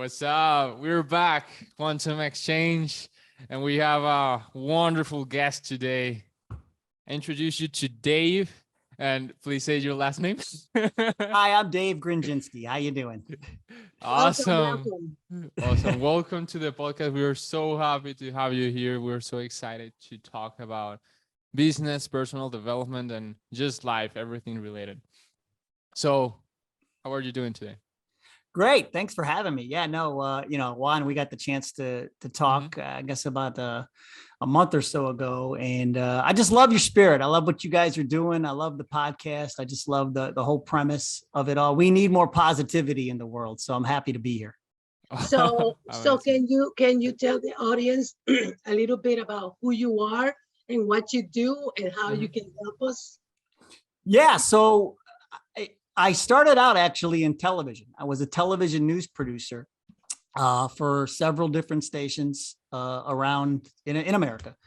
What's up? We're back, Quantum Exchange, and we have a wonderful guest today. I introduce you to Dave, and please say your last name. Hi, I'm Dave Grinjinski. How you doing? Awesome. Awesome. Welcome to the podcast. We are so happy to have you here. We're so excited to talk about business, personal development, and just life, everything related. So, how are you doing today? Great. Thanks for having me. Yeah, no, Juan, we got the chance to talk, I guess about a month or so ago. And I just love your spirit. I love what you guys are doing. I love the podcast. I just love the whole premise of it all. We need more positivity in the world. So I'm happy to be here. So can you tell the audience a little bit about who you are and what you do and how you can help us? Yeah. So I started out actually in television. I was a television news producer for several different stations around in America.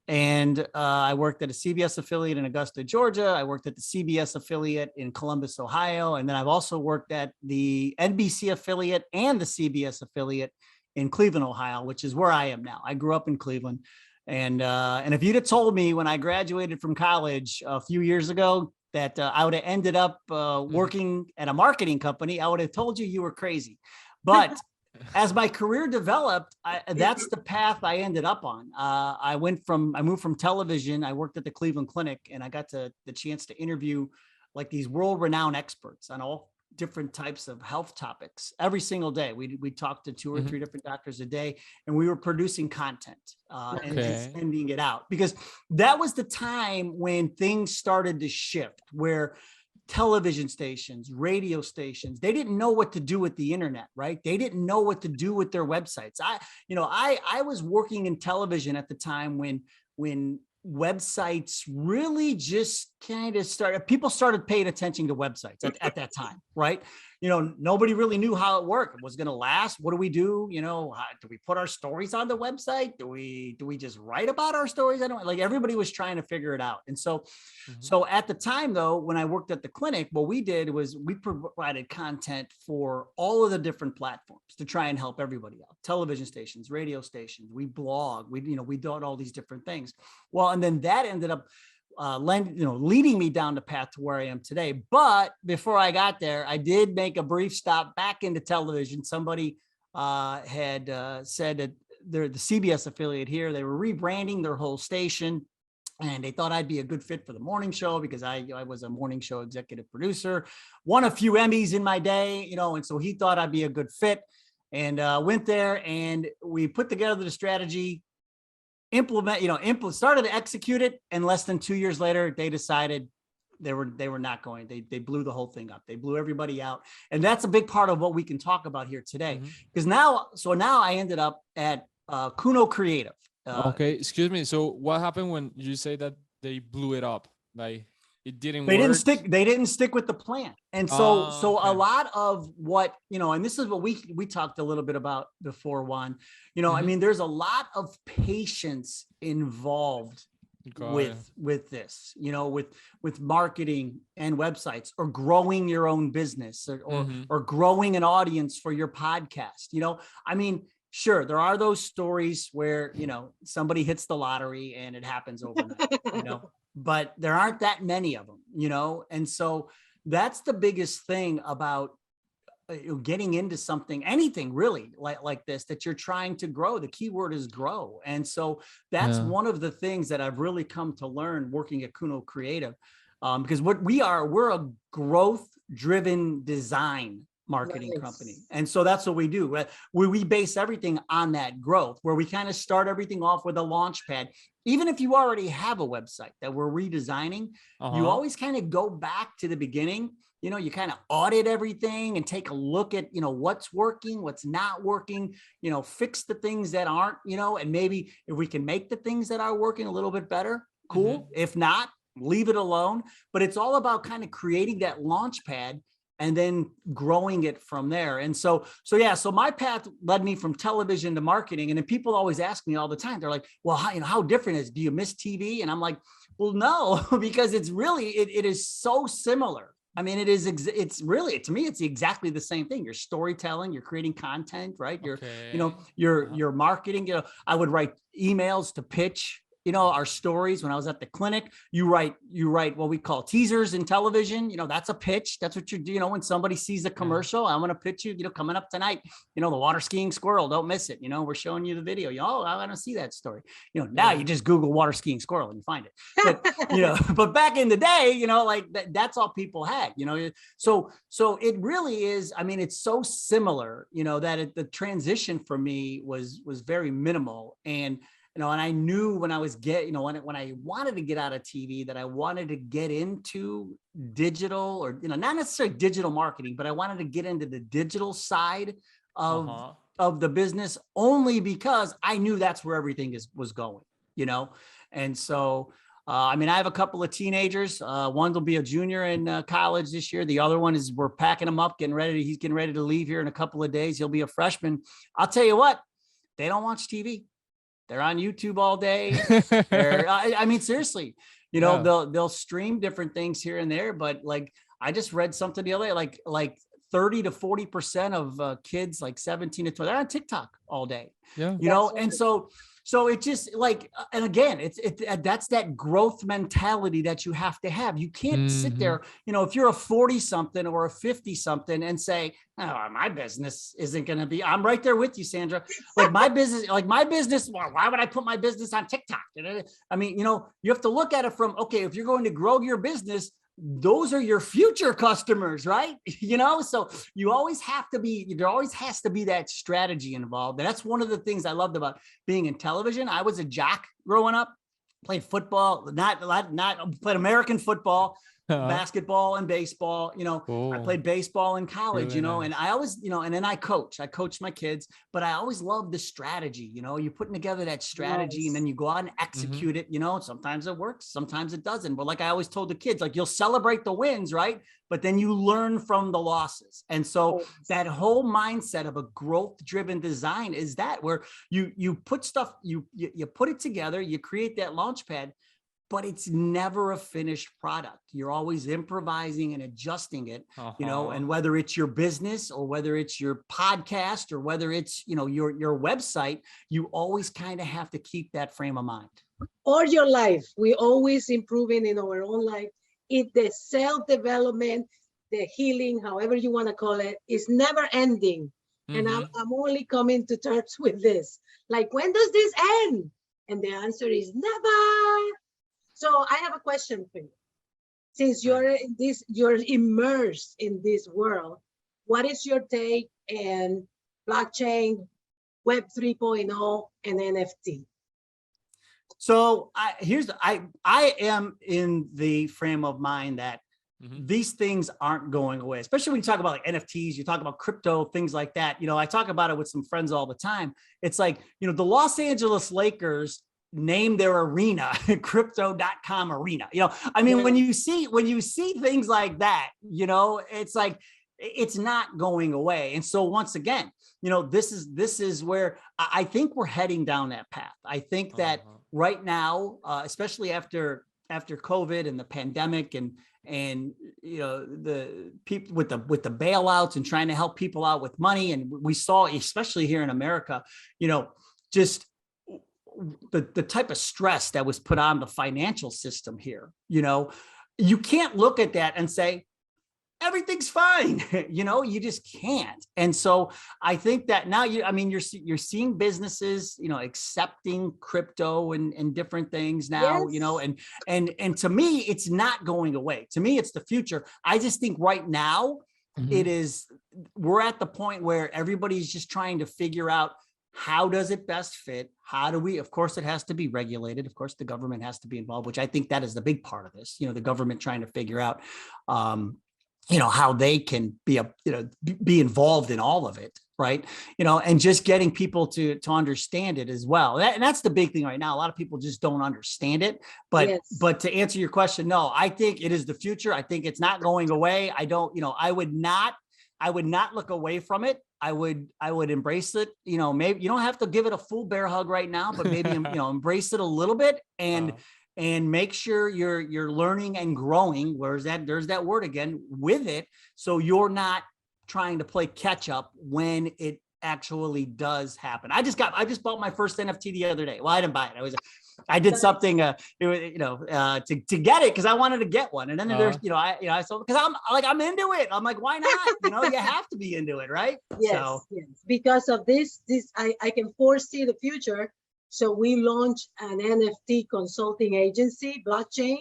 And I worked at a CBS affiliate in Augusta, Georgia. I worked at the CBS affiliate in Columbus, Ohio. And then I've also worked at the NBC affiliate and the CBS affiliate in Cleveland, Ohio, which is where I am now. I grew up in Cleveland. And if you'd have told me when I graduated from college a few years ago that I would have ended up working at a marketing company, I would have told you were crazy. But as my career developed, that's the path I ended up on. I moved from television. I worked at the Cleveland Clinic, and I got the chance to interview like these world-renowned experts on all different types of health topics every single day. We talked to 2 or 3 different doctors a day, and we were producing content and sending it out, because that was the time when things started to shift, where television stations, radio stations, they didn't know what to do with the internet, right? They didn't know what to do with their websites. I was working in television at the time when websites really just kind of started, people started paying attention to websites at that time, right? Nobody really knew how it worked. It was going to last. What do we do? Do we put our stories on the website? Do we just write about our stories? I don't, like, everybody was trying to figure it out. And so at the time though, when I worked at the clinic, what we did was we provided content for all of the different platforms to try and help everybody out. Television stations, radio stations, we blog, we did all these different things. Well, and then that ended up leading me down the path to where I am today. But before I got there, I did make a brief stop back into television. Somebody had said that they're the CBS affiliate here. They were rebranding their whole station, and they thought I'd be a good fit for the morning show because I was a morning show executive producer, won a few Emmys in my day, and so he thought I'd be a good fit, and went there, and we put together the strategy, started to execute it. And less than 2 years later, they decided they were not going. They blew the whole thing up. They blew everybody out. And that's a big part of what we can talk about here today. Because now I ended up at Kuno Creative. Okay, excuse me. So what happened when you say that they blew it up? Like it didn't They work? They didn't stick with the plan. And so a lot of what, and this is what we talked a little bit about before, Juan, I mean, there's a lot of patience involved with this, with marketing and websites, or growing your own business, or growing an audience for your podcast. I mean, sure, there are those stories where, somebody hits the lottery and it happens overnight, but there aren't that many of them, and so that's the biggest thing about getting into something, anything really like this, that you're trying to grow. The key word is grow. And so that's one of the things that I've really come to learn working at Kuno Creative, because we're a growth driven design marketing company. And so that's what we do. We base everything on that growth, where we kind of start everything off with a launch pad. Even if you already have a website that we're redesigning, you always kind of go back to the beginning. You kind of audit everything and take a look at, what's working, what's not working, fix the things that aren't, and maybe if we can make the things that are working a little bit better, cool. If not, leave it alone. But it's all about kind of creating that launch pad and then growing it from there. And so my path led me from television to marketing. And then people always ask me all the time, they're like, well, how different is, do you miss TV? And I'm like, well, no, because it's really, it is so similar. I mean, it's really, to me, it's exactly the same thing. You're storytelling, you're creating content, right? You're marketing, I would write emails to pitch, our stories. When I was at the clinic, you write what we call teasers in television. That's a pitch. That's what when somebody sees a commercial, I'm going to pitch you, coming up tonight, the water skiing squirrel, don't miss it. We're showing you the video. I want to see that story. Now you just Google water skiing squirrel and you find it. But, but back in the day, like that's all people had, so it really is. I mean, it's so similar, that the transition for me was very minimal. And and I knew when I was when I wanted to get out of TV, that I wanted to get into digital, or, not necessarily digital marketing, but I wanted to get into the digital side of the business, only because I knew that's where everything was going, And so, I mean, I have a couple of teenagers. One will be a junior in college this year. The other one we're packing him up, he's getting ready to leave here in a couple of days. He'll be a freshman. I'll tell you what, they don't watch TV. They're on YouTube all day. I mean, seriously, they'll stream different things here and there, but like, I just read something the other day, like 30 to 40% of kids, like 17 to 20, they're on TikTok all day, and so it just like, and again, that's that growth mentality that you have to have. You can't sit there, if you're a 40 something or a 50 something and say, oh, my business isn't going to be, I'm right there with you, Sandra. Like my business, well, why would I put my business on TikTok? I mean, you have to look at it from, okay, if you're going to grow your business, those are your future customers, right? So there always has to be that strategy involved. And that's one of the things I loved about being in television. I was a jock growing up, played football, not played American football, basketball and baseball. I played baseball in college, really nice. And I always, and then I coached my kids, but I always loved the strategy. You're putting together that strategy, and then you go out and execute it. Sometimes it works, sometimes it doesn't. But like I always told the kids, like, you'll celebrate the wins, right? But then you learn from the losses. And so that whole mindset of a growth-driven design is that where you put stuff, you put it together, you create that launch pad, but it's never a finished product. You're always improvising and adjusting it, and whether it's your business or whether it's your podcast or whether it's, your website, you always kind of have to keep that frame of mind. Or your life. We always improving in our own life. The self-development, the healing, however you want to call it, is never ending. And I'm only coming to terms with this. Like, when does this end? And the answer is never. So I have a question for you. Since you're immersed in this world, what is your take on blockchain, Web 3.0, and NFT? So I am in the frame of mind that these things aren't going away, especially when you talk about like NFTs, you talk about crypto, things like that. I talk about it with some friends all the time. It's like, the Los Angeles Lakers name their arena crypto.com arena. I mean, when you see things like that, it's like, it's not going away. And so once again, this is where I think we're heading down that path. I think that right now, especially after COVID and the pandemic and the people with the bailouts and trying to help people out with money. And we saw, especially here in America, just the type of stress that was put on the financial system here. You can't look at that and say everything's fine. You just can't. And so I think that now you're seeing businesses, accepting crypto and different things now, and to me, it's not going away. To me, it's the future. I just think right now we're at the point where everybody's just trying to figure out, how does it best fit? How do we, of course, it has to be regulated. Of course, the government has to be involved, which I think that is the big part of this, the government trying to figure out, how they can be involved in all of it. Right. And just getting people to understand it as well. And that's the big thing right now. A lot of people just don't understand it. But to answer your question, no, I think it is the future. I think it's not going away. I would not look away from it. I would embrace it. Maybe you don't have to give it a full bear hug right now, but maybe, embrace it a little bit and and make sure you're learning and growing. There's that word again, with it. So you're not trying to play catch up when it actually does happen. I just bought my first NFT the other day. Well, I didn't buy it. I did something, it was, to get it because I wanted to get one. And then there's, I so because I'm into it. I'm like, why not? You have to be into it, right? Yes, yes. Because of this I can foresee the future. So we launched an NFT consulting agency, blockchain,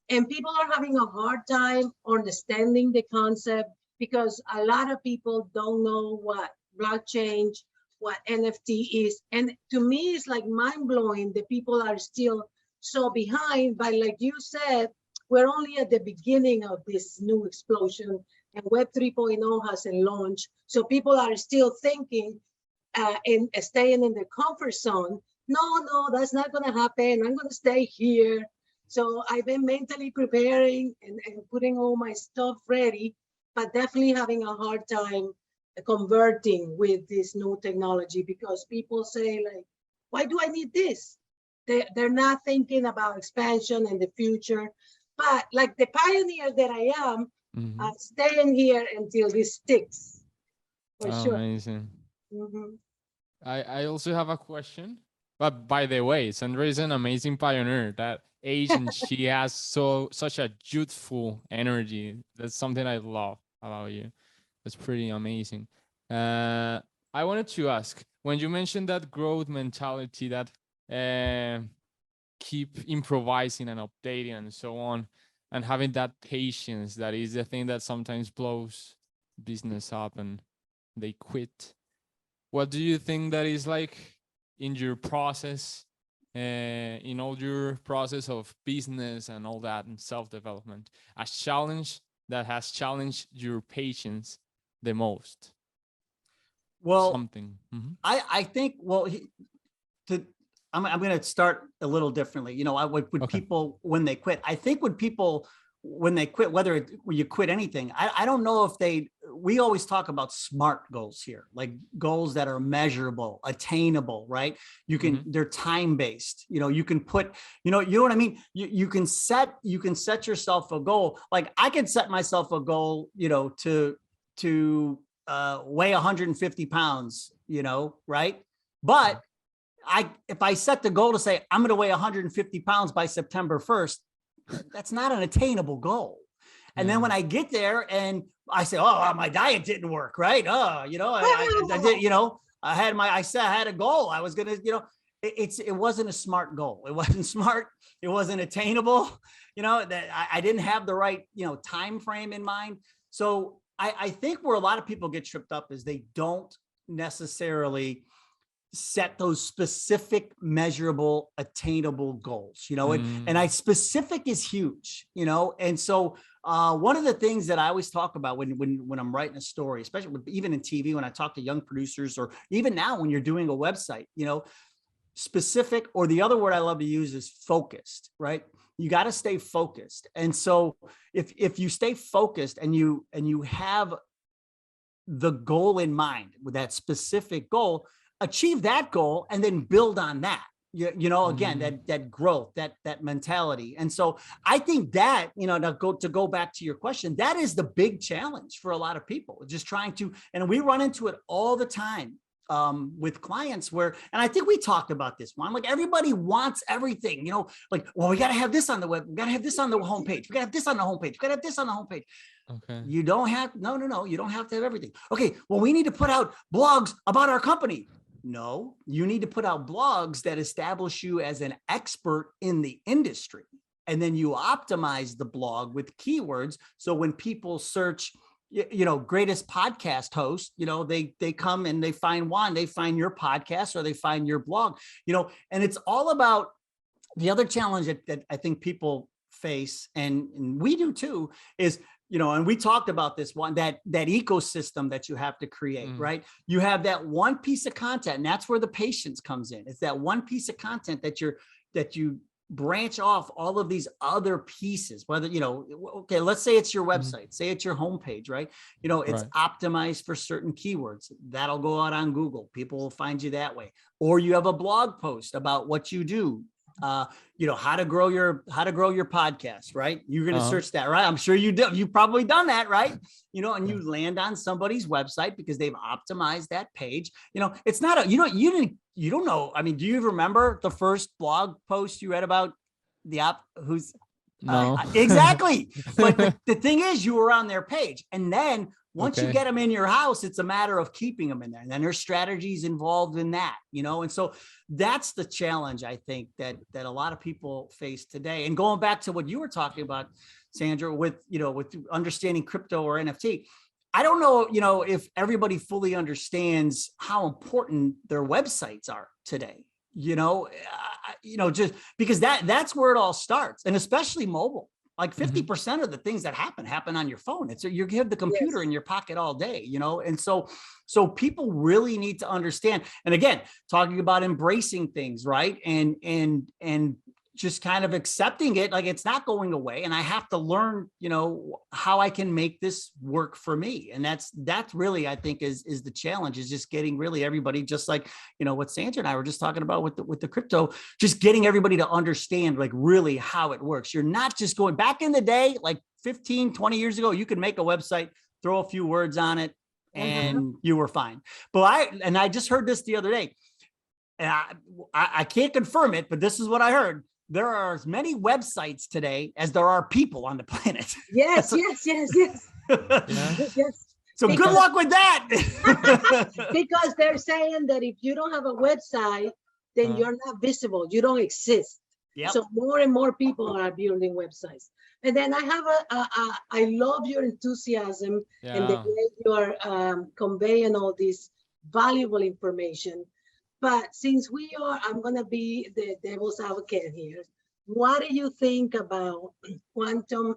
and people are having a hard time understanding the concept because a lot of people don't know what blockchain, what NFT is. And to me, it's like mind blowing that people are still so behind. But like you said, we're only at the beginning of this new explosion, and Web 3.0 hasn't launched. So people are still thinking and staying in the comfort zone. No, that's not going to happen. I'm going to stay here. So I've been mentally preparing and putting all my stuff ready, but definitely having a hard time converting with this new technology because people say like, why do I need this? They're not thinking about expansion in the future. But like the pioneer that I am, I'm staying here until this sticks. For sure. Amazing. I also have a question. But by the way, Sandra is an amazing pioneer that age, and she has such a youthful energy. That's something I love about you. That's pretty amazing. I wanted to ask, when you mentioned that growth mentality, that keep improvising and updating and so on, and having that patience, that is the thing that sometimes blows business up and they quit. What do you think that is like in your process, in all your process of business and all that and self-development, a challenge that has challenged your patience the most? Well, something. I think, I'm going to start a little differently. With people when they quit, I think when people, when they quit, whether you quit anything, I don't know if we always talk about SMART goals here, like goals that are measurable, attainable, right? They're time-based, you can put, you know what I mean? You can set yourself a goal. Like I can set myself a goal, to weigh 150 pounds, right? But if I set the goal to say, I'm going to weigh 150 pounds by September 1st, that's not an attainable goal. And then when I get there and I say, oh, my diet didn't work, right? I did, I said I had a goal. I was going to, it wasn't a SMART goal. It wasn't smart. It wasn't attainable. That I didn't have the right, time frame in mind. So I think where a lot of people get tripped up is they don't necessarily set those specific, measurable, attainable goals, and specific is huge, and so one of the things that I always talk about when I'm writing a story, especially even in TV, when I talk to young producers, or even now when you're doing a website, specific, or the other word I love to use is focused, right? You got to stay focused. And so if you stay focused and you have the goal in mind, with that specific goal, achieve that goal and then build on that, again, that growth, that mentality. And so I think that, to go back to your question, that is the big challenge for a lot of people, just trying to, and we run into it all the time with clients and I think we talked about this one, like everybody wants everything, like, well, we got to have this on the web. We got to have this on the homepage. We got to have this on the homepage. We got to have this on the homepage. Okay. You don't have, no, you don't have to have everything. Okay. Well, we need to put out blogs about our company. No, you need to put out blogs that establish you as an expert in the industry. And then you optimize the blog with keywords. So when people search, greatest podcast host, they come and they find Juan, they find your podcast, or they find your blog, and it's all about the other challenge that I think people face, and we do too, is, and we talked about this one, that ecosystem that you have to create, right? You have that one piece of content, and that's where the patience comes in. It's that one piece of content that you branch off all of these other pieces, whether, okay, let's say it's your website, say it's your homepage, right? It's optimized for certain keywords that'll go out on Google. People will find you that way. Or you have a blog post about what you do. how to grow your podcast, right? You're going to Uh-huh. search that, right? I'm sure you do. You've probably done that, right? And you land on somebody's website because they've optimized that page. It's not you don't know. I mean, do you remember the first blog post you read about who's No. exactly. But the thing is, you were on their page, and then once you Okay. get them in your house, it's a matter of keeping them in there. And then there's strategies involved in that, and so that's the challenge, I think, that a lot of people face today. And going back to what you were talking about, Sandra, with understanding crypto or NFT, I don't know, if everybody fully understands how important their websites are today. Just because that's where it all starts, and especially mobile. Like 50% of the things that happen on your phone. You have the computer in your pocket all day, and so people really need to understand. And again, talking about embracing things, right? And just kind of accepting it, like it's not going away, and I have to learn, how I can make this work for me. And that's really, I think, is the challenge, is just getting really everybody, just like, what Sandra and I were just talking about with the crypto, just getting everybody to understand, like, really how it works. You're not just going back in the day, like 15, 20 years ago, you could make a website, throw a few words on it, and you were fine. But I just heard this the other day, and I can't confirm it, but this is what I heard. There are as many websites today as there are people on the planet. Yes. So good luck with that. Because they're saying that if you don't have a website, then you're not visible. You don't exist. Yep. So more and more people are building websites. And then I have I love your enthusiasm and the way you are conveying all this valuable information. But since I'm going to be the devil's advocate here. What do you think about quantum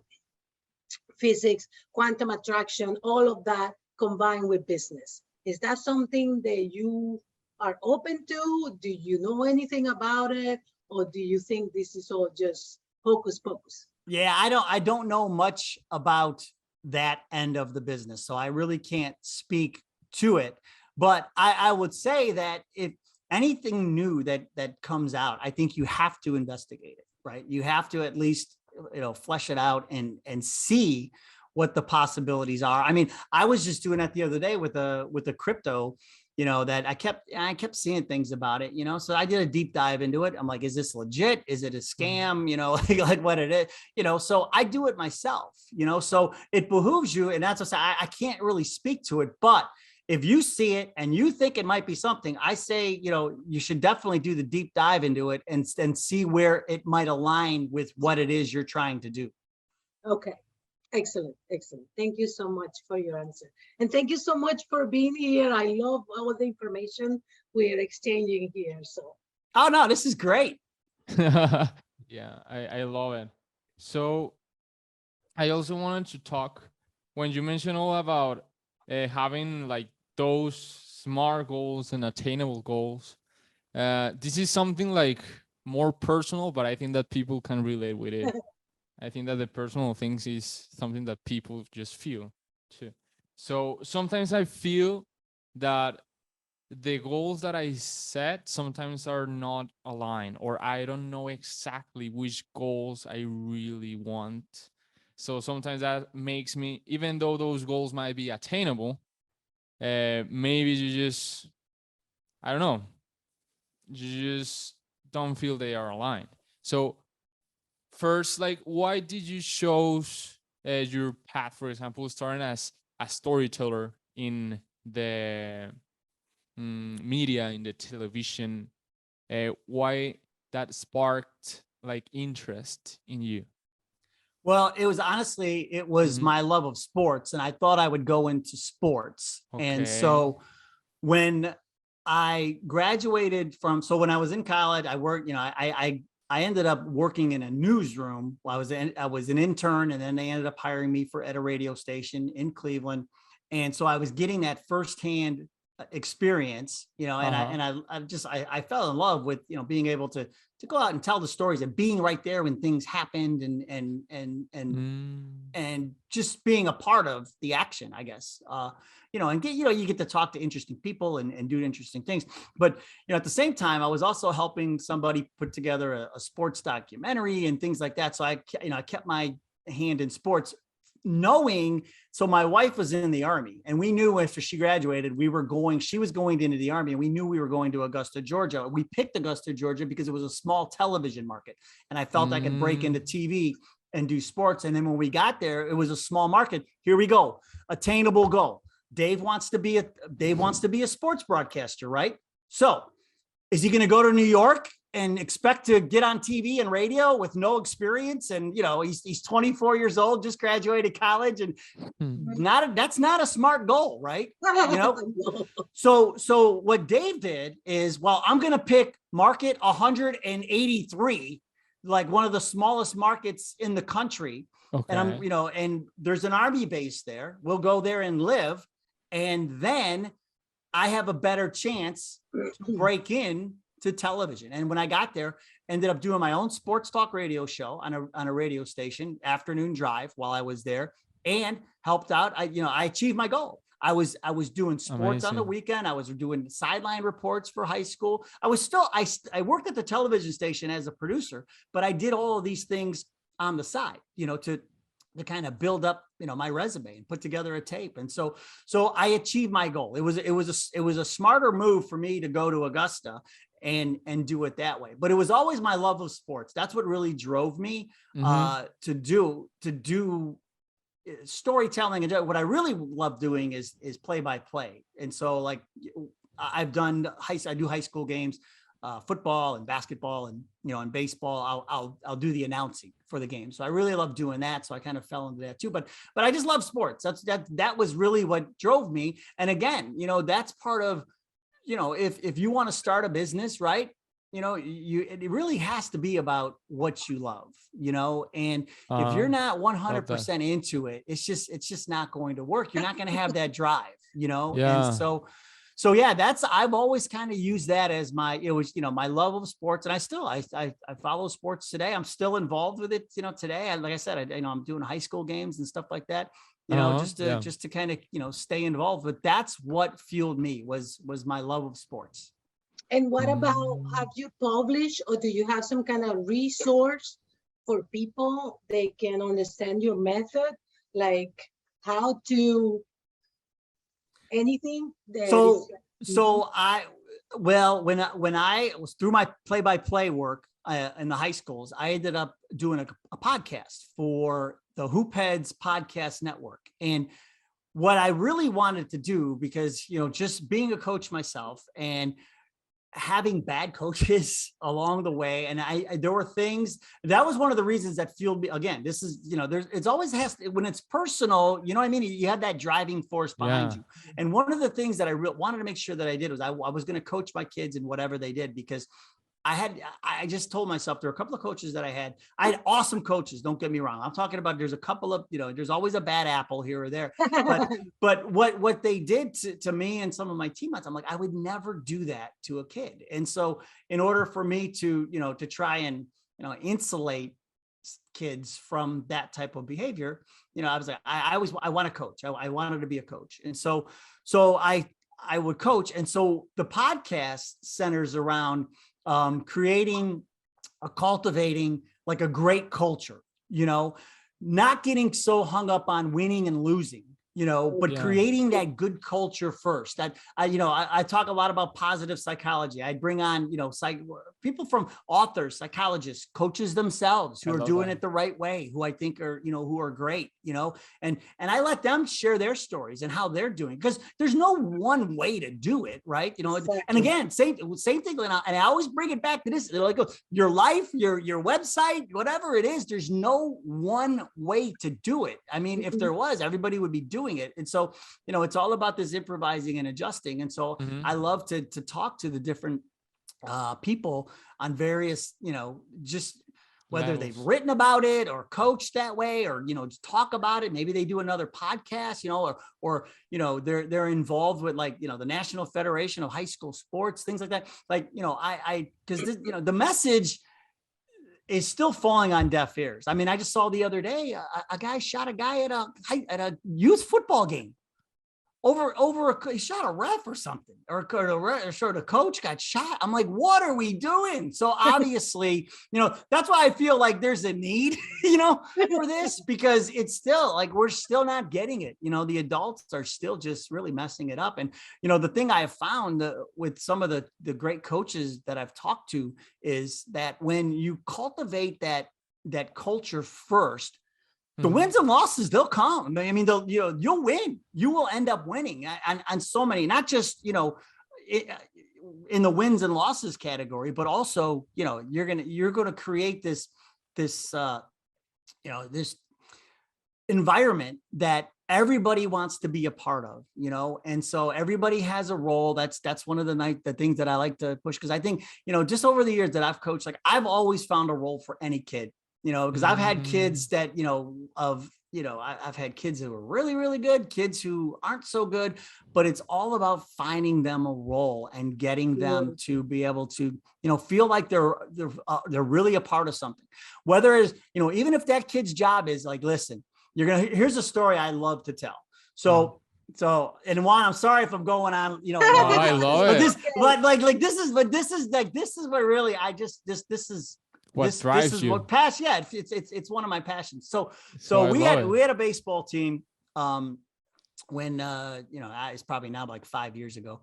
physics, quantum attraction, all of that combined with business? Is that something that you are open to? Do you know anything about it? Or do you think this is all just hocus pocus? Yeah, I don't know much about that end of the business, so I really can't speak to it. But I would say that if anything new that comes out, I think you have to investigate it, right? You have to at least, flesh it out and see what the possibilities are. I mean, I was just doing that the other day with the crypto, that I kept seeing things about it, so I did a deep dive into it. I'm like, is this legit? Is it a scam? Like what it is, so I do it myself, so it behooves you. And that's what I can't really speak to it, but if you see it and you think it might be something, I say, you should definitely do the deep dive into it and see where it might align with what it is you're trying to do. Okay. Excellent. Thank you so much for your answer. And thank you so much for being here. I love all the information we're exchanging here. So. Oh, no, this is great. Yeah, I love it. So I also wanted to talk, when you mentioned all about having like those SMART goals and attainable goals, this is something like more personal, but I think that people can relate with it. I think that the personal things is something that people just feel too. So sometimes I feel that the goals that I set sometimes are not aligned, or I don't know exactly which goals I really want. So sometimes that makes me, even though those goals might be attainable, maybe you just, I don't know, you just don't feel they are aligned. So first, like, why did you choose your path, for example, starting as a storyteller in the media, in the television? Why that sparked like interest in you? Well, it was my love of sports, and I thought I would go into sports. Okay. And so when I graduated when I was in college, I worked, I ended up working in a newsroom. I was an intern, and then they ended up hiring me at a radio station in Cleveland. And so I was getting that firsthand experience, and I fell in love with, being able to go out and tell the stories and being right there when things happened and just being a part of the action, I guess, and you get to talk to interesting people and do interesting things. But, at the same time, I was also helping somebody put together a sports documentary and things like that. So I kept my hand in sports, so my wife was in the Army, and we knew after she graduated, she was going into the Army, and we knew we were going to Augusta, Georgia. We picked Augusta, Georgia because it was a small television market, and I felt I could break into TV and do sports. And then when we got there, it was a small market. Here we go. Attainable Goal. Dave wants to be a sports broadcaster, right? So is he going to go to New York and expect to get on TV and radio with no experience? And, he's 24 years old, just graduated college, and that's not a smart goal, right? So what Dave did is, well, I'm going to pick market 183, like one of the smallest markets in the country. Okay. And and there's an Army base there. We'll go there and live. And then I have a better chance to break in to television. And when I got there, ended up doing my own sports talk radio show on a radio station, afternoon drive, while I was there, and helped out. I achieved my goal. I was doing sports Amazing. On the weekend. I was doing sideline reports for high school. I worked at the television station as a producer, but I did all of these things on the side, to kind of build up, my resume and put together a tape. And so I achieved my goal. It was a smarter move for me to go to Augusta and do it that way. But it was always my love of sports. That's what really drove me to do storytelling. And what I really love doing is play-by-play. And so, like, I do high school games, football and basketball, and and baseball. I'll do the announcing for the game. So I really love doing that. So I kind of fell into that too. But I just love sports. That was really what drove me. And again, that's part of, if you want to start a business, right? It really has to be about what you love, and if you're not 100% into it, it's just not going to work. You're not going to have that drive, Yeah. And so yeah, I've always kind of used that as my love of sports. And I follow sports today. I'm still involved with it, today. Like I said, I'm doing high school games and stuff like that, just to kind of, stay involved. But that's what fueled me was my love of sports. And what about, have you published, or do you have some kind of resource for people they can understand your method, like how to anything? So when I was through my play-by-play work in the high schools, I ended up doing a podcast for the Hoop Heads Podcast Network. And what I really wanted to do, because, just being a coach myself and having bad coaches along the way. And there were things that was one of the reasons that fueled me. Again, this is, it's always when it's personal, you have that driving force behind you. And one of the things that I wanted to make sure that I did was I was going to coach my kids in whatever they did, because I just told myself, there are a couple of coaches that I had awesome coaches. Don't get me wrong. I'm talking about, there's a couple of, there's always a bad apple here or there, but what they did to me and some of my teammates, I'm like, I would never do that to a kid. And so in order for me to, to try and, insulate kids from that type of behavior, I was like, I want to coach. I wanted to be a coach. And so I would coach. And so the podcast centers around creating, cultivating like a great culture, not getting so hung up on winning and losing, but creating that good culture first. That I talk a lot about positive psychology. I bring on, people from authors, psychologists, coaches themselves who are doing it the right way, who I think are, who are great, and I let them share their stories and how they're doing, because there's no one way to do it. Right. Exactly. And again, same thing. And I always bring it back to this, like your life, your website, whatever it is, there's no one way to do it. I mean, if there was, everybody would be doing it. And so, it's all about this improvising and adjusting. And so I love to talk to the different people on various, just whether they've levels. written about it or coached that way, or, just talk about it. Maybe they do another podcast, or, they're involved with, like, the National Federation of High School Sports, things like that. Like, because the message is still falling on deaf ears. I mean, I just saw the other day, a guy shot a guy at a youth football game. He shot a ref or something, or a coach got shot. I'm like, what are we doing? So obviously, that's why I feel like there's a need, for this, because it's still like, we're still not getting it. The adults are still just really messing it up. And, the thing I have found with some of the great coaches that I've talked to is that when you cultivate that culture first, the wins and losses, they'll come. I mean, you'll win. You will end up winning on so many, not just, in the wins and losses category, but also, you're going to create this environment that everybody wants to be a part of, and so everybody has a role. That's one of the things that I like to push. Cause I think, just over the years that I've coached, like, I've always found a role for any kid. Because I've had kids that, I've had kids who are really, really good, kids who aren't so good, but it's all about finding them a role and getting them to be able to, feel like they're really a part of something. Whether it's, even if that kid's job is like, listen, here's a story I love to tell. So, and Juan, I'm sorry if I'm going on, I love it. This is what really, this is drives you. What passion. Yeah, it's one of my passions. So we had a baseball team when it's probably now like 5 years ago.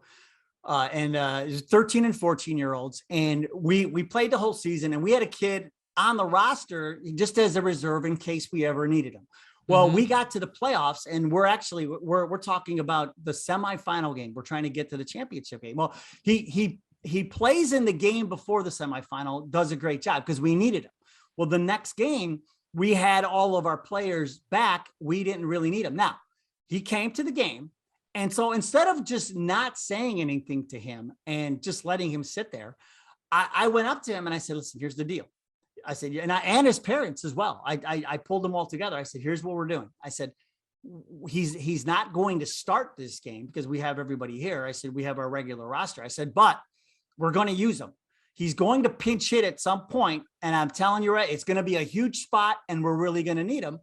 And it was 13 and 14-year-olds, and we played the whole season, and we had a kid on the roster just as a reserve in case we ever needed him. Well, we got to the playoffs, and we're talking about the semifinal game. We're trying to get to the championship game. Well, he plays in the game before the semifinal, does a great job because we needed him. Well, the next game, we had all of our players back. We didn't really need him. Now, he came to the game. And so instead of just not saying anything to him and just letting him sit there, I went up to him and I said, listen, here's the deal. I said, and his parents as well. I pulled them all together. I said, here's what we're doing. I said, he's not going to start this game because we have everybody here. I said, we have our regular roster. I said, but we're going to use him. He's going to pinch hit at some point, and I'm telling you, right, it's going to be a huge spot, and we're really going to need him.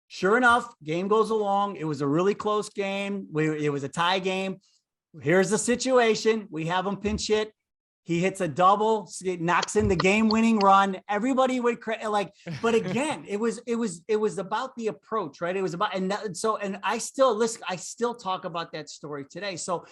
Sure enough, game goes along. It was a really close game. It was a tie game. Here's the situation. We have him pinch hit. He hits a double, knocks in the game-winning run. Everybody would but again, it was about the approach, right? It was about, and I still talk about that story today. So,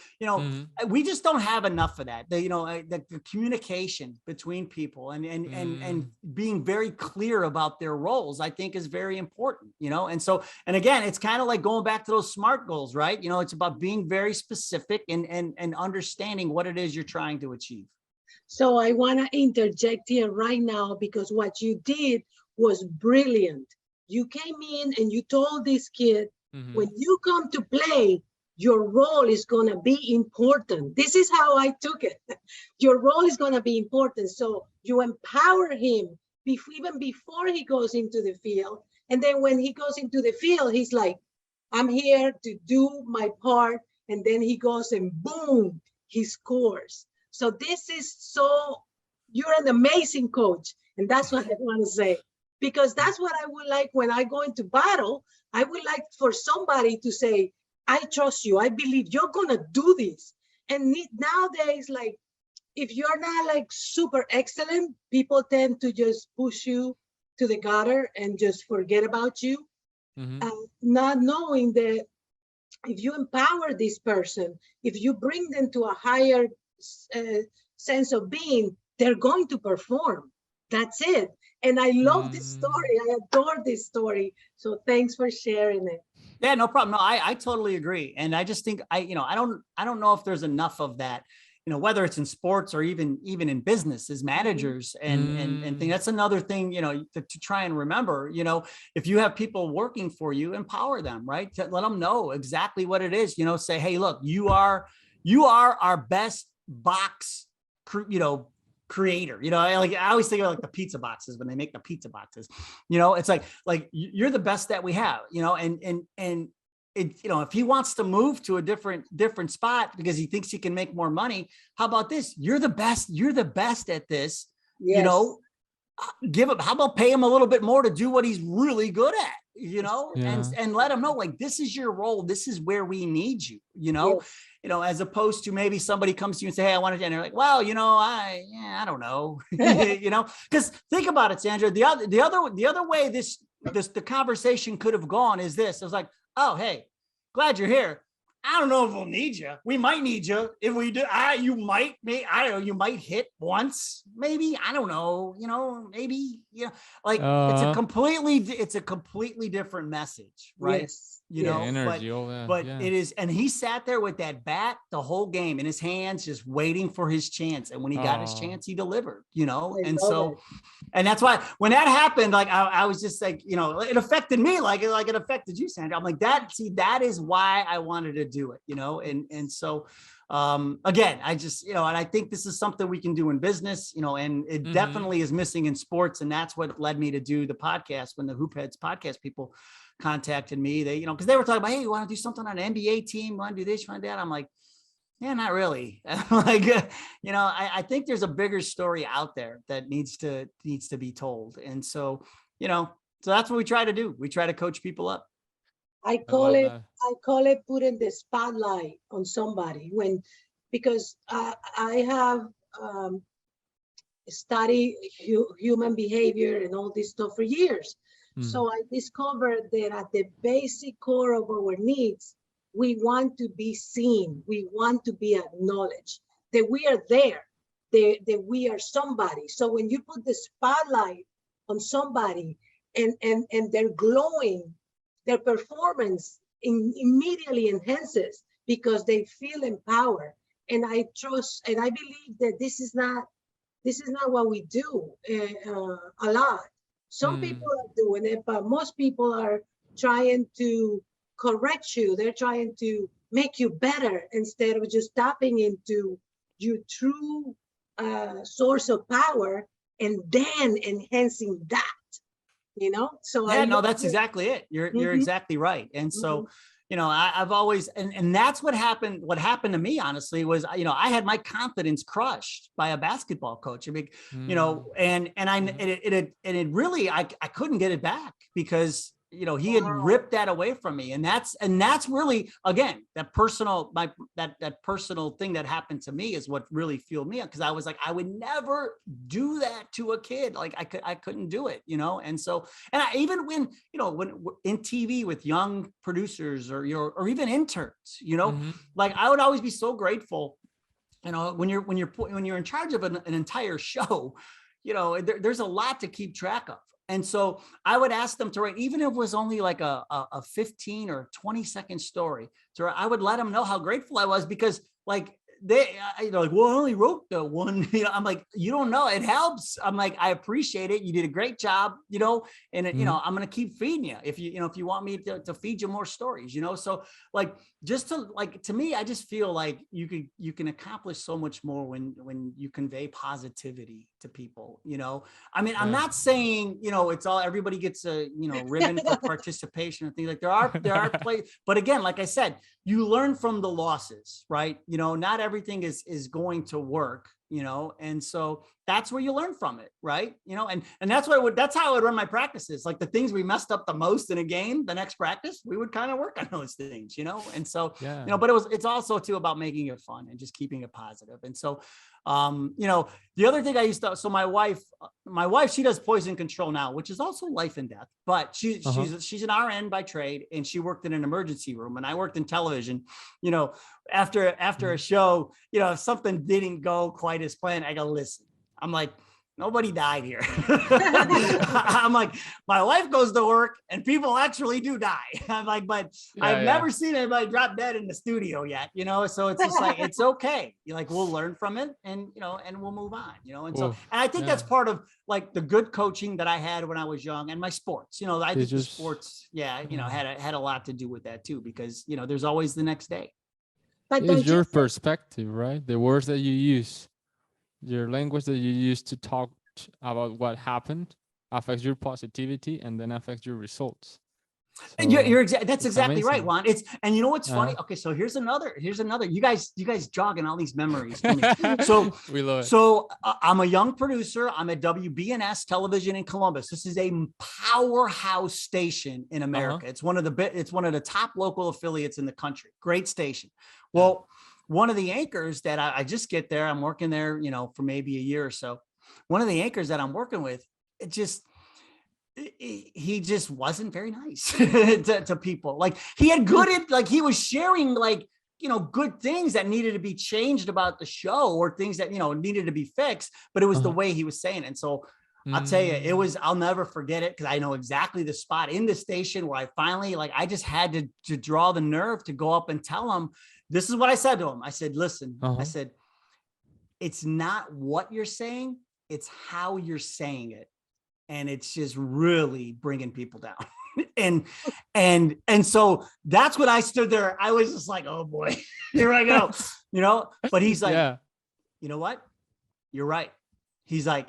we just don't have enough of that. The communication between people and being very clear about their roles, I think, is very important, and again, it's kind of like going back to those SMART goals, right? It's about being very specific and understanding what it is you're trying to achieve. So I want to interject here right now, because what you did was brilliant. You came in and you told this kid, when you come to play, your role is going to be important. This is how I took it. Your role is going to be important. So you empower him even before he goes into the field. And then when he goes into the field, he's like, I'm here to do my part. And then he goes and boom, he scores. So you're an amazing coach. And that's what I want to say, because that's what I would like when I go into battle. I would like for somebody to say, I trust you. I believe you're going to do this. And nowadays, like, if you're not like super excellent, people tend to just push you to the gutter and just forget about you. Not knowing that if you empower this person, if you bring them to a higher sense of being, they're going to perform. That's it. And I love this story. I adore this story. So thanks for sharing it. Yeah, no problem. No, I totally agree. And I just think I don't know if there's enough of that, whether it's in sports or even in business as managers and things. That's another thing, to try and remember, if you have people working for you, empower them, right? To let them know exactly what it is, say, hey, look, you are our best box, creator. I always think of like the pizza boxes when they make the pizza boxes. It's like you're the best that we have. And it, if he wants to move to a different spot because he thinks he can make more money, how about this? You're the best. You're the best at this. Yes. How about pay him a little bit more to do what he's really good at, Yeah. and let him know, like, this is your role. This is where we need you, Yes. as opposed to maybe somebody comes to you and say, hey, I want to, and they're like, well, I don't know, because think about it, Sandra, the other way the conversation could have gone is this. It was like, oh, hey, glad you're here. I don't know if we'll need you. We might need you. If we do, you might hit once, maybe. I don't know. Maybe, like it's a completely different message, right? Yes. Energy, but it is, and he sat there with that bat the whole game in his hands, just waiting for his chance. And when he got his chance, he delivered, and so, and that's why when that happened, like I was just like, it affected me like it affected you, Sandra. I'm like, that is why I wanted to do it, and so, again, I just, and I think this is something we can do in business, and it definitely is missing in sports. And that's what led me to do the podcast. When the Hoop Heads podcast people contacted me, they, because they were talking about, hey, you want to do something on an NBA team? Want to do this, want to do that? I'm like, yeah, not really. Like, I think there's a bigger story out there that needs to be told. And so, so that's what we try to do. We try to coach people up. I call it putting the spotlight on somebody because I have studied human behavior and all this stuff for years. So I discovered that at the basic core of our needs, we want to be seen. We want to be acknowledged, that we are there, that we are somebody. So when you put the spotlight on somebody and they're glowing, their performance immediately enhances because they feel empowered. And I trust, and I believe that this is not what we do a lot. Some people are doing it, but most people are trying to correct you. They're trying to make you better instead of just tapping into your true source of power and then enhancing that. So that's exactly it. You're exactly right. And so, I've always, and that's what happened. What happened to me, honestly, was, I had my confidence crushed by a basketball coach. I mean, and it really, I couldn't get it back because, he had ripped that away from me. And that's really, again, that personal thing that happened to me is what really fueled me up. Cause I was like, I would never do that to a kid. Like I couldn't do it, and so, and even when in TV with young producers or even interns, like I would always be so grateful, when you're in charge of an entire show, there's a lot to keep track of. And so I would ask them to write, even if it was only like a 15 or 20-second story. So I would let them know how grateful I was because like they, like, well, I only wrote the one, I'm like, you don't know, it helps. I'm like, I appreciate it. You did a great job, and I'm going to keep feeding you. If you want me to feed you more stories, so like, just to me, I just feel like you can accomplish so much more when you convey positivity to people, I mean, I'm not saying, it's all, everybody gets a, ribbon for participation and things like there are plays, but again, like I said, you learn from the losses, right? Not everything is going to work, and so that's where you learn from it, right? And that's how I would run my practices. Like the things we messed up the most in a game, the next practice, we would kind of work on those things, and so, but it's also too about making it fun and just keeping it positive. And so, the other thing so my wife, she does poison control now, which is also life and death, but she's an RN by trade and she worked in an emergency room and I worked in television, after a show, if something didn't go quite as planned, I go, listen, I'm like, nobody died here. I'm like, my wife goes to work and people actually do die. I'm like, but I've never seen anybody drop dead in the studio yet, so it's just like, it's okay. Like, we'll learn from it and, and we'll move on, and so, and I think that's part of like the good coaching that I had when I was young and my sports, I think the sports, had a lot to do with that too, because, there's always the next day. But it's your perspective, right? The words that you use. your language that you use to talk about what happened affects your positivity and then affects your results. You're that's it's exactly right, amazing. Juan. And you know what's funny? Uh-huh. Okay, so here's another. You guys jogging all these memories for me. So We love it. so I'm a young producer. I'm at WBNS television in Columbus. This is a powerhouse station in America. It's one of the top local affiliates in the country. Great station. Well, one of the anchors that I just get there, I'm working there, for maybe a year or so. One of the anchors that I'm working with, he just wasn't very nice to people. Like he had he was sharing good things that needed to be changed about the show or things that, needed to be fixed, but it was the way he was saying it. And so I'll tell you, I'll never forget it. Cause I know exactly the spot in the station where I finally, I just had to draw the nerve to go up and tell him, this is what I said to him. I said, listen, I said, it's not what you're saying, it's how you're saying it. And it's just really bringing people down. and so that's what I stood there. I was just like, oh boy, here I go, but he's like, you know what? You're right. He's like,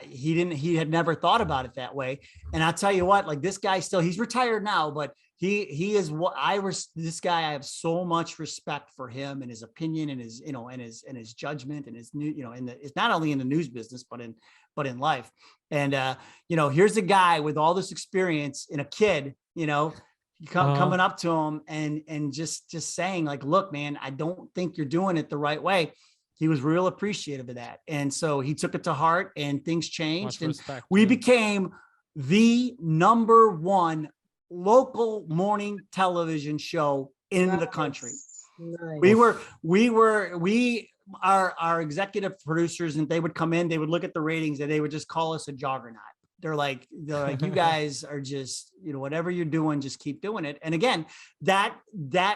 he had never thought about it that way. And I'll tell you what, this guy he's retired now, but he is what this guy, I have so much respect for him and his opinion and his, and his judgment and his new, it's not only in the news business, but in life. And, here's a guy with all this experience in a kid, coming up to him and just saying look, man, I don't think you're doing it the right way. He was real appreciative of that. And so he took it to heart and things changed. And we became the #1 local morning television show in the country. Nice. Our executive producers, and they would come in, they would look at the ratings and they would just call us a juggernaut. They're like, you guys are just, whatever you're doing, just keep doing it. And again, that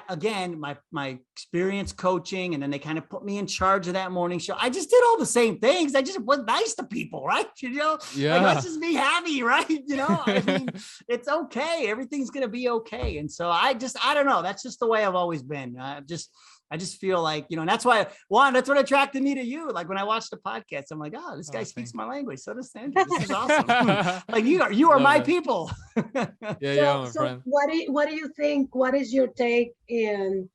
again, my experience coaching, and then they kind of put me in charge of that morning show. I just did all the same things. I just was nice to people, right? Let's just be happy, right? I mean, it's okay. Everything's going to be okay. And so I don't know. That's just the way I've always been. I just feel like, and that's why, Juan, that's what attracted me to you. Like when I watched the podcast, I'm like, oh, this guy speaks my language. So does Sandra. This is awesome. You are my people. My friend. What do you think? What is your take in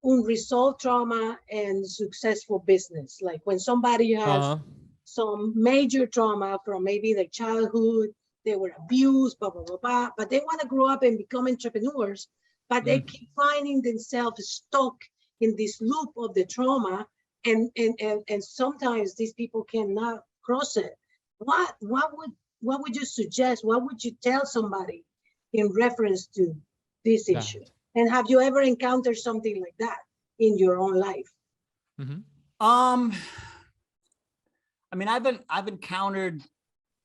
unresolved trauma and successful business? Like when somebody has some major trauma from maybe their childhood, they were abused, blah, blah, blah, blah, but they want to grow up and become entrepreneurs, but they keep finding themselves stuck in this loop of the trauma, and sometimes these people cannot cross it. What would you suggest? What would you tell somebody in reference to this issue? And have you ever encountered something like that in your own life? I mean, I've encountered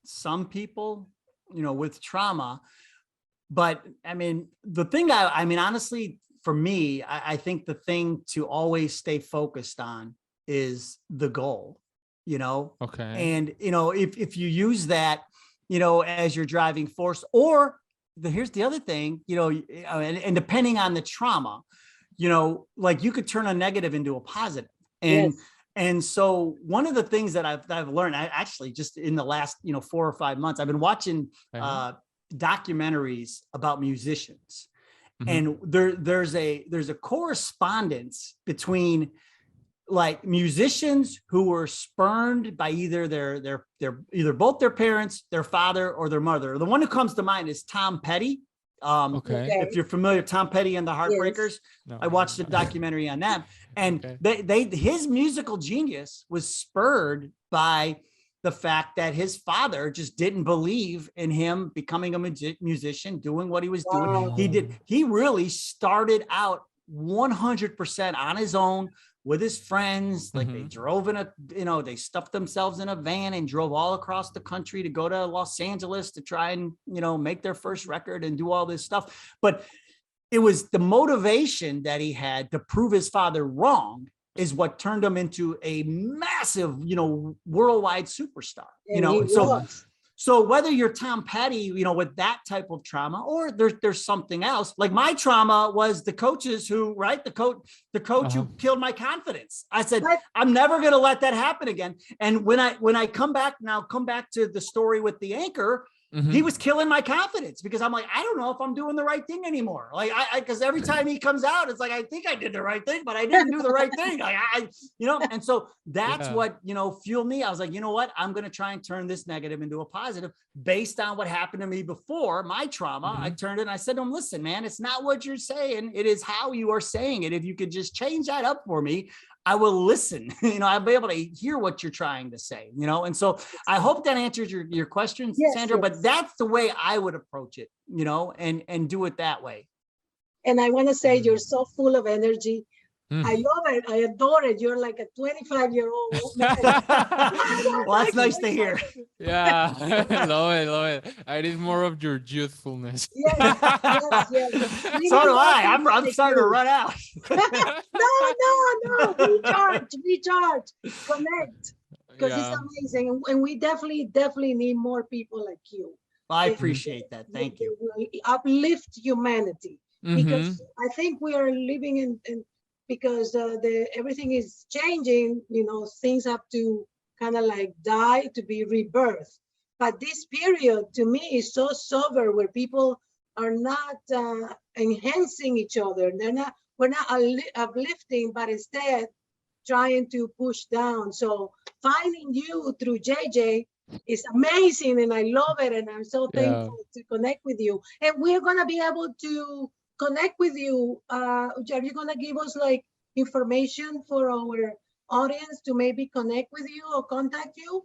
some people, with trauma, but I mean, the thing honestly, for me, I think the thing to always stay focused on is the goal, Okay. And, if you use that, as your driving force, or here's the other thing, and depending on the trauma, you could turn a negative into a positive. And, and so one of the things that I've learned, I actually just in the last, 4 or 5 months, I've been watching documentaries about musicians. And there's a correspondence between musicians who were spurned by either both their parents, their father, or their mother. The one who comes to mind is Tom Petty. If you're familiar, Tom Petty and the Heartbreakers, I watched a documentary on them, and his musical genius was spurred by the fact that his father just didn't believe in him becoming a musician, doing what he was doing. He really started out 100% on his own with his friends. They drove they stuffed themselves in a van and drove all across the country to go to Los Angeles to try and, make their first record and do all this stuff. But it was the motivation that he had to prove his father wrong is what turned him into a massive, worldwide superstar, So whether you're Tom Petty, with that type of trauma, or there's something else, like my trauma was the coaches who, right, the coach who killed my confidence. I said, I'm never going to let that happen again. And when I come back to the story with the anchor, he was killing my confidence, because I'm like, I don't know if I'm doing the right thing anymore. Like because every time he comes out, it's like, I think I did the right thing, but I didn't do the right thing. Like and so that's what, fueled me. I was like, you know what, I'm going to try and turn this negative into a positive based on what happened to me before, my trauma. I turned it and I said to him, listen, man, it's not what you're saying. It is how you are saying it. If you could just change that up for me, I will listen. I'll be able to hear what you're trying to say, and so I hope that answers your questions, Sandra, but that's the way I would approach it, and do it that way. And I want to say, you're so full of energy. I love it. I adore it. You're like a 25-year-old man. Well, that's nice to hear. Yeah, love it. I need more of your youthfulness. Yes. So do I. I'm starting to run out. No. Recharge, connect, because it's amazing, and we definitely need more people like you. I appreciate that. Thank you. Uplift humanity, because I think we are living in because everything is changing. Things have to kind of like die to be rebirthed. But this period to me is so sober, where people are not enhancing each other. We're not uplifting, but instead trying to push down. So finding you through JJ is amazing, and I love it, and I'm so thankful to connect with you. And we're gonna be able to connect with you. Are you gonna give us like information for our audience to maybe connect with you or contact you?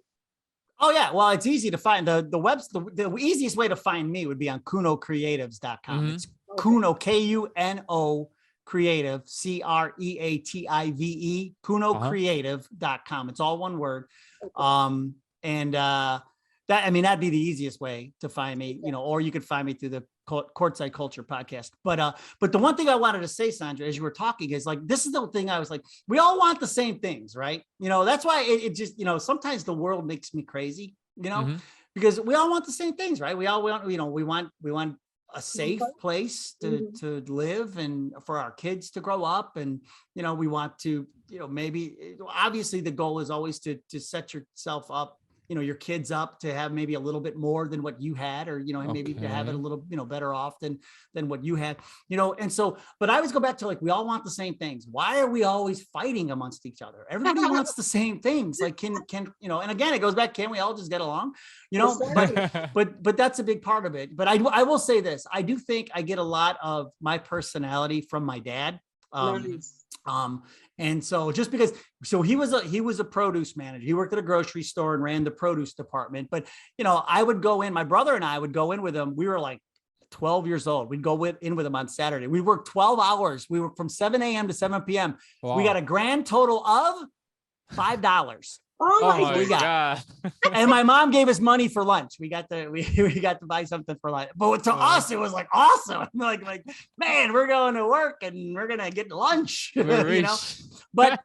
Oh yeah, well, it's easy to find the easiest way to find me would be on kunocreatives.com. It's Kuno, Kuno creative, CREATIVE, kunocreative.com. It's all one word. That'd be the easiest way to find me, or you could find me through the Courtside Culture podcast. But the one thing I wanted to say, Sandra, as you were talking, is like, this is the thing I was like, we all want the same things, right? That's why it just, sometimes the world makes me crazy, because we all want the same things, right? We all want, we want a safe place to live, and for our kids to grow up. And, we want to, maybe, obviously the goal is always to set yourself up, your kids up to have maybe a little bit more than what you had, or, maybe to have it a little, better off than what you had, and so, but I always go back to like, we all want the same things. Why are we always fighting amongst each other? Everybody wants the same things. Like, can, and again, it goes back, can we all just get along? But that's a big part of it. But I will say this, I do think I get a lot of my personality from my dad. And so just because, he was a produce manager. He worked at a grocery store and ran the produce department. But, I would go in, my brother and I would go in with him. We were like 12 years old. We'd go in with him on Saturday. We worked 12 hours. We worked from 7 a.m. to 7 p.m. Wow. We got a grand total of $5. Oh my God. And my mom gave us money for lunch. We got to buy something for lunch. But to us, it was like awesome. Like, man, we're going to work and we're going to get lunch, But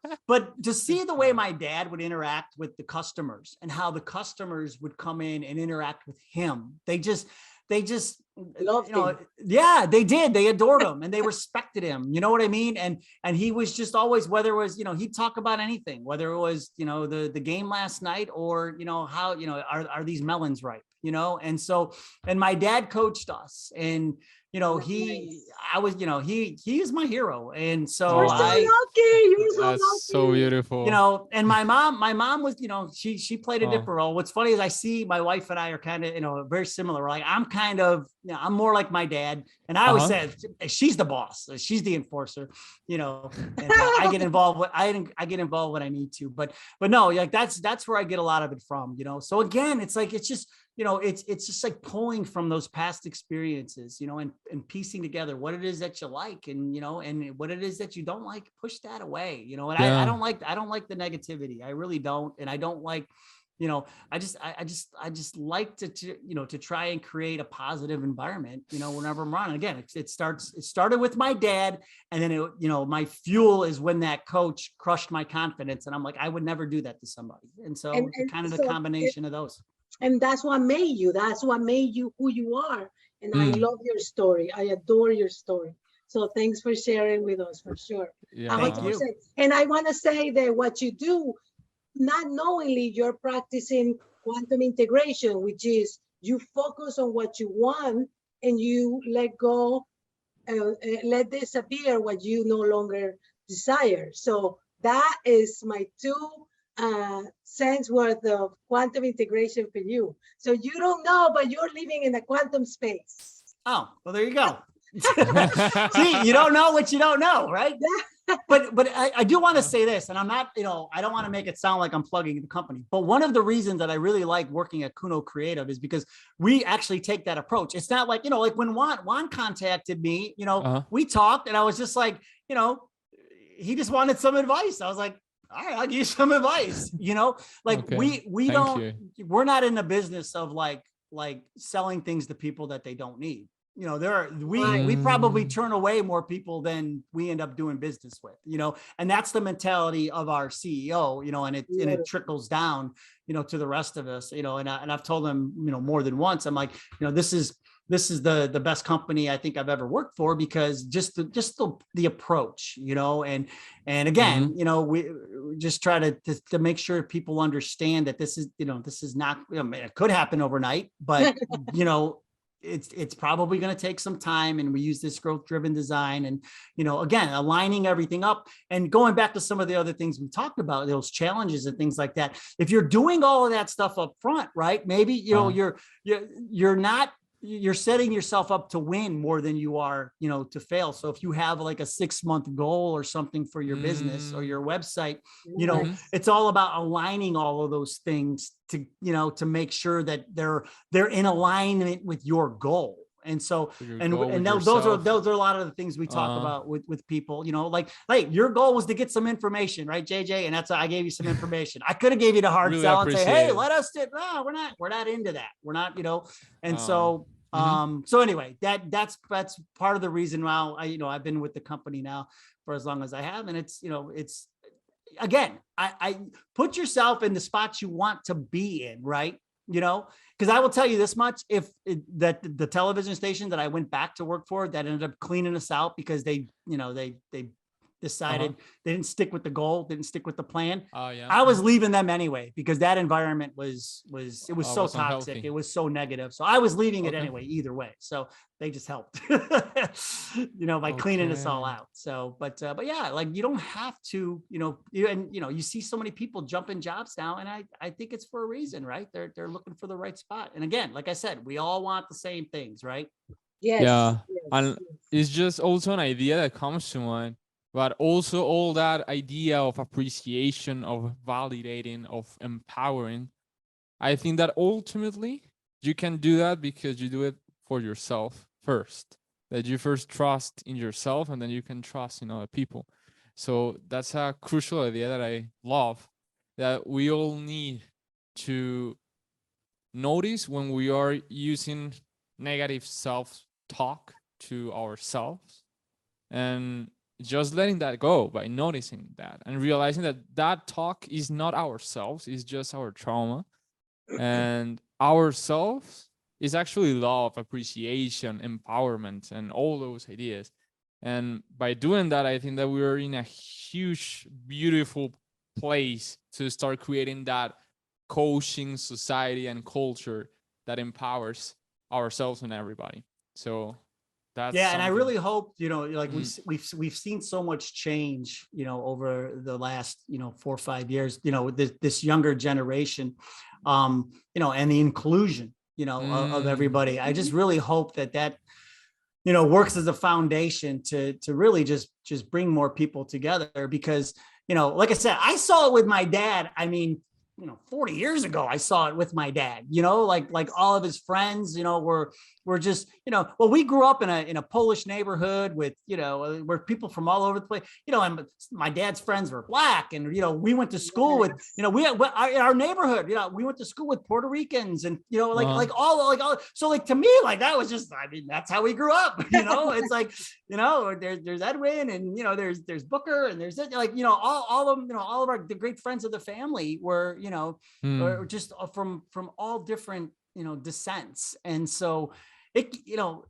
to see the way my dad would interact with the customers, and how the customers would come in and interact with him, they just loved him. Yeah, they did. They adored him and they respected him. You know what I mean? And he was just always, whether it was, he'd talk about anything, whether it was, the game last night, or, how, are these melons ripe, And so, and my dad coached us, and, he is my hero. And so You're so lucky. You're so lucky. So beautiful. And my mom was, she played a different role. What's funny is I see my wife and I are kind of, very similar. Like, I'm kind of, I'm more like my dad. And I always said, she's the boss. She's the enforcer, and I get involved I get involved when I need to, but no, like that's where I get a lot of it from, So again, it's like, it's just, it's just like pulling from those past experiences, and piecing together what it is that you like, and, and what it is that you don't like, push that away, and I don't like the negativity. I really don't. And I don't like, I just like to try and create a positive environment, whenever I'm around. And again, it started with my dad, and then my fuel is when that coach crushed my confidence, and I'm like, I would never do that to somebody. And so it's kind of the combination of those. And that's what made you. That's what made you who you are. And I Mm. love your story. I adore your story. So thanks for sharing with us, for sure. Yeah. Thank you. 100%. And I want to say that what you do, not knowingly, you're practicing quantum integration, which is you focus on what you want and you let go, let disappear what you no longer desire. So that is my 2 cents worth of quantum integration for you. So you don't know, but you're living in a quantum space. Oh, well, there you go. See, you don't know what you don't know, right? But I do want to say this, and I'm not, I don't want to make it sound like I'm plugging the company, but one of the reasons that I really like working at Kuno Creative is because we actually take that approach. It's not like, like when Juan contacted me, we talked and I was just like, he just wanted some advice. I was like, all right, I'll give you some advice, like Okay. we're not in the business of like selling things to people that they don't need. We probably turn away more people than we end up doing business with, and that's the mentality of our CEO, and it trickles down, to the rest of us, and I've told them, more than once, I'm like, this is the best company I think I've ever worked for, because just the approach, and again, we just try to make sure people understand that this is not, it could happen overnight, but it's probably going to take some time, and we use this growth-driven design, and again, aligning everything up and going back to some of the other things we talked about, those challenges and things like that. If you're doing all of that stuff up front, right, maybe you're setting yourself up to win more than you are, to fail. So if you have like a 6-month goal or something for your business or your website, it's all about aligning all of those things to, to make sure that they're in alignment with your goal. And so, and those are a lot of the things we talk about with people, like, hey, your goal was to get some information, right, JJ? And that's why I gave you some information. I could have gave you the hard sell and say, hey, let us do. No, we're not into that. We're not, and so, so anyway, that's part of the reason why I've been with the company now for as long as I have. And it's, it's, again, I put yourself in the spots you want to be in, right? Because I will tell you this much, that the television station that I went back to work for, that ended up cleaning us out because they decided they didn't stick with the goal, didn't stick with the plan. I was leaving them anyway, because that environment was so toxic. Unhealthy. It was so negative. So I was leaving it anyway, either way. So they just helped, by cleaning us all out. So, but yeah, like you don't have to, you see so many people jumping jobs now, and I think it's for a reason, right? They're looking for the right spot. And again, like I said, we all want the same things, right? Yes. Yeah. Yes. And it's just also an idea that comes to mind, but also all that idea of appreciation, of validating, of empowering. I think that ultimately you can do that because you do it for yourself first, that you first trust in yourself, and then you can trust in other people. So that's a crucial idea that I love, that we all need to notice when we are using negative self-talk to ourselves, and just letting that go by noticing that and realizing that that talk is not ourselves, it's just our trauma, and ourselves is actually love, appreciation, empowerment, and all those ideas. And by doing that, I think that we're in a huge, beautiful place to start creating that coaching society and culture that empowers ourselves and everybody. So that's and I really hope, like we've seen so much change, over the last, 4 or 5 years, with this younger generation, and the inclusion, of everybody. I just really hope that works as a foundation to really just bring more people together, because, like I said, I saw it with my dad. I mean, 40 years ago, I saw it with my dad, like all of his friends, were just, well, we grew up in a Polish neighborhood with, where people from all over the place, and my dad's friends were black, and, we went to school with, our neighborhood, we went to school with Puerto Ricans, and, like all, so like, to me, like, that was just, I mean, that's how we grew up, it's like, there's Edwin, and, there's Booker, and there's like, all of them, all of the great friends of the family were, you know, or just from all different, you know, descents. And so it, you know,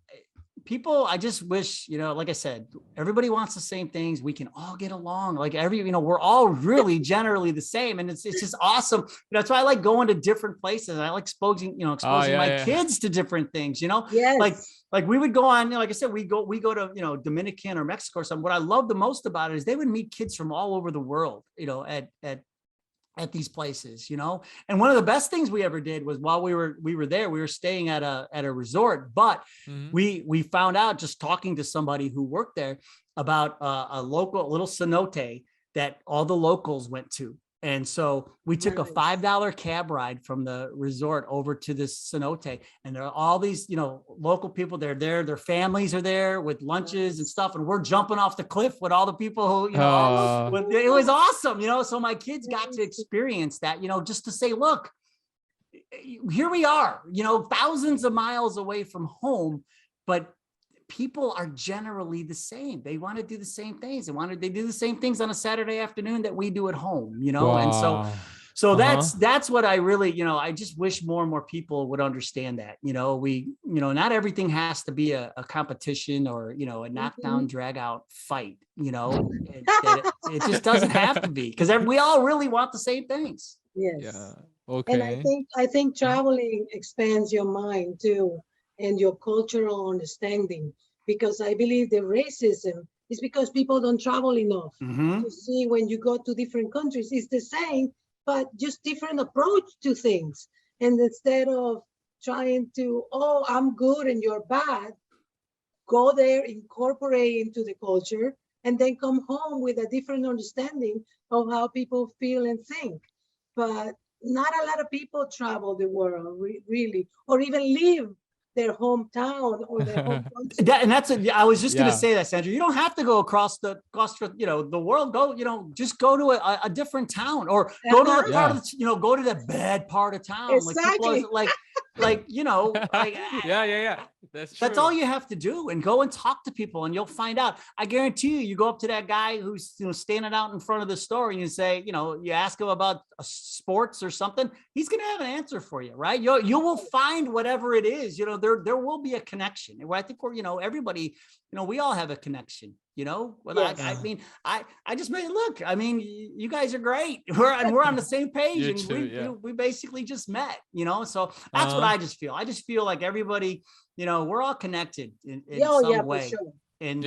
people, I just wish, you know, like I said, everybody wants the same things. We can all get along. Like you know, we're all really generally the same. And it's just awesome. That's why I like going to different places. I like exposing my kids to different things, you know, like we would go on, you know, like I said, we go to, you know, Dominican or Mexico or something. What I love the most about it is they would meet kids from all over the world, you know, at these places, you know. And one of the best things we ever did was while we were there, we were staying at a resort, but we found out just talking to somebody who worked there about a little cenote that all the locals went to. And so we took a $5 cab ride from the resort over to this cenote, and there are all these, you know, local people. They're there, their families are there with lunches and stuff. And we're jumping off the cliff with all the people who, you know, it was awesome, you know. So my kids got to experience that, you know, just to say, look, here we are, you know, thousands of miles away from home, but people are generally the same. They want to do the same things. They do the same things on a Saturday afternoon that we do at home, you know? And so that's what I really, you know, I just wish more and more people would understand that, you know, not everything has to be a competition or, you know, a knockdown, drag out fight, you know, it just doesn't have to be, because we all really want the same things. Yes. Yeah. Okay. And I think traveling expands your mind too, and your cultural understanding, because I believe the racism is because people don't travel enough to see. When you go to different countries, it's the same, but just different approach to things. And instead of trying to, oh, I'm good and you're bad, go there, incorporate into the culture, and then come home with a different understanding of how people feel and think. But not a lot of people travel the world, really, or even live their hometown or their home country. I was just going to say that, Sandra. You don't have to go across the world. Go, you know, just go to a different town, or go to the part of the, you know, go to the bad part of town. Exactly. Like you know, yeah. That's all you have to do, and go and talk to people, and you'll find out. I guarantee you go up to that guy who's, you know, standing out in front of the store, and you say, you know, you ask him about sports or something, he's going to have an answer for you, right? You will find whatever it is, you know, there will be a connection. I think we're, you know, everybody, you know, we all have a connection, you know. I mean, I just made look, I mean, you guys are great. We're on the same page, and we basically just met, you know. So that's what I just feel. I just feel like everybody, you know, we're all connected in some way. For sure. And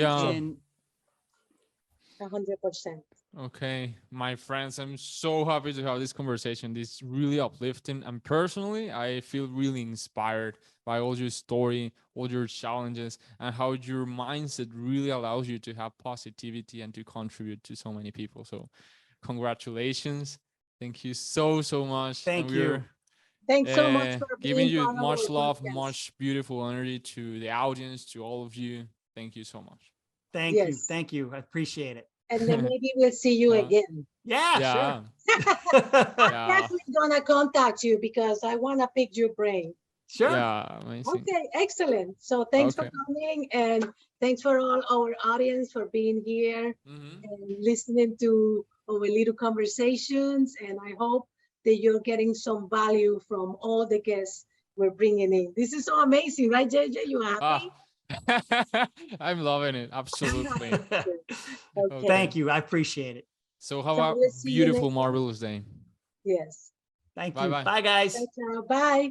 100%. Okay, my friends, I'm so happy to have this conversation. This is really uplifting, and personally, I feel really inspired by all your story, all your challenges, and how your mindset really allows you to have positivity and to contribute to so many people. So congratulations. Thank you so much. Thank you. Thanks so much for giving you much love, much beautiful energy to the audience, to all of you. Thank you so much. Thank you. I appreciate it. And then maybe we'll see you again. Yeah, sure. I'm definitely gonna contact you because I want to pick your brain. Sure. Yeah, amazing. Okay, excellent. So thanks for coming, and thanks for all our audience for being here and listening to our little conversations. And I hope that you're getting some value from all the guests we're bringing in. This is so amazing, right, JJ? You happy? I'm loving it. Absolutely. Okay. Thank you. I appreciate it. So have a beautiful, marvelous day. Yes. Thank you. Bye, guys. Bye.